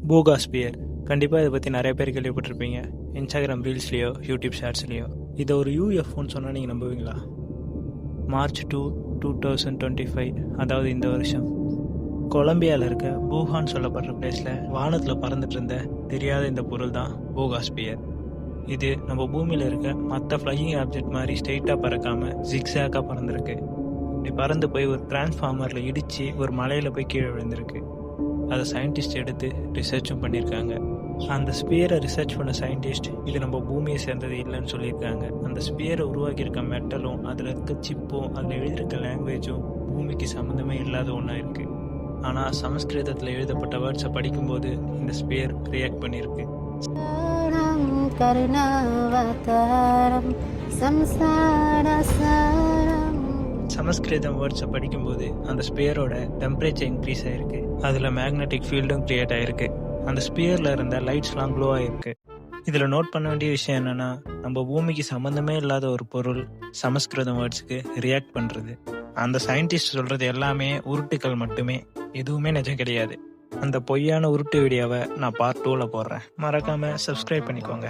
பூகாஸ்பியர் கண்டிப்பாக இதை பற்றி நிறைய பேர் கேள்விப்பட்டிருப்பீங்க. இன்ஸ்டாகிராம் ரீல்ஸ்லேயோ யூடியூப் ஷார்ட்ஸ்லேயோ. இதை ஒரு யூஎஃப்ஓன்னு சொன்னால் நீங்கள் நம்புவீங்களா? மார்ச் 2, 2025, அதாவது இந்த வருஷம், கொலம்பியாவில் இருக்க பூஹான் சொல்லப்படுற பிளேஸில் வானத்தில் பறந்துட்டு இருந்த தெரியாத இந்த பொருள் தான் பூகாஸ்பியர். இது நம்ம பூமியில் இருக்க மற்ற ஃப்ளையிங் ஆப்ஜெக்ட் மாதிரி ஸ்ட்ரெயிட்டாக பறக்காமல் ஜிக்ஸாக்காக பறந்துருக்கு. இப்படி பறந்து போய் ஒரு டிரான்ஸ்ஃபார்மரில் இடித்து ஒரு மலையில் போய் கீழே விழுந்திருக்கு. அதை சயின்டிஸ்ட் எடுத்து ரிசர்ச்சும் பண்ணியிருக்காங்க. அந்த ஸ்பியரை ரிசர்ச் பண்ண சயின்டிஸ்ட் இது நம்ம பூமியை சேர்ந்தது இல்லைன்னு சொல்லியிருக்காங்க. அந்த ஸ்பியரை உருவாக்கியிருக்க மெட்டலும் அதில் இருக்க சிப்பும் அதில் எழுதியிருக்க லாங்குவேஜும் பூமிக்கு சம்மந்தமே இல்லாத ஒன்றா இருக்குது. ஆனால் சமஸ்கிருதத்தில் எழுதப்பட்ட வேர்ட்ஸை படிக்கும்போது இந்த ஸ்பியர் ரியாக்ட் பண்ணியிருக்கு. சமஸ்கிருதம் வேர்ட்ஸை படிக்கும்போது அந்த ஸ்பியரோட டெம்பரேச்சர் இன்க்ரீஸ் ஆகிருக்கு. அதில் மேக்னெட்டிக் ஃபீல்டும் க்ரியேட் ஆகிருக்கு. அந்த ஸ்பியரில் இருந்த லைட்ஸ்லாம் க்ளோ ஆகிருக்கு. இதில் நோட் பண்ண வேண்டிய விஷயம் என்னென்னா, நம்ம பூமிக்கு சம்மந்தமே இல்லாத ஒரு பொருள் சமஸ்கிருதம் வேர்ட்ஸுக்கு ரியாக்ட் பண்ணுறது. அந்த சயின்டிஸ்ட் சொல்கிறது எல்லாமே உருட்டுக்கள் மட்டுமே, எதுவுமே நிஜம் கிடையாது. அந்த பொய்யான உருட்டு வீடியோவை நான் பார்ட் 2ல் போடுறேன். மறக்காமல் சப்ஸ்கிரைப் பண்ணிக்கோங்க.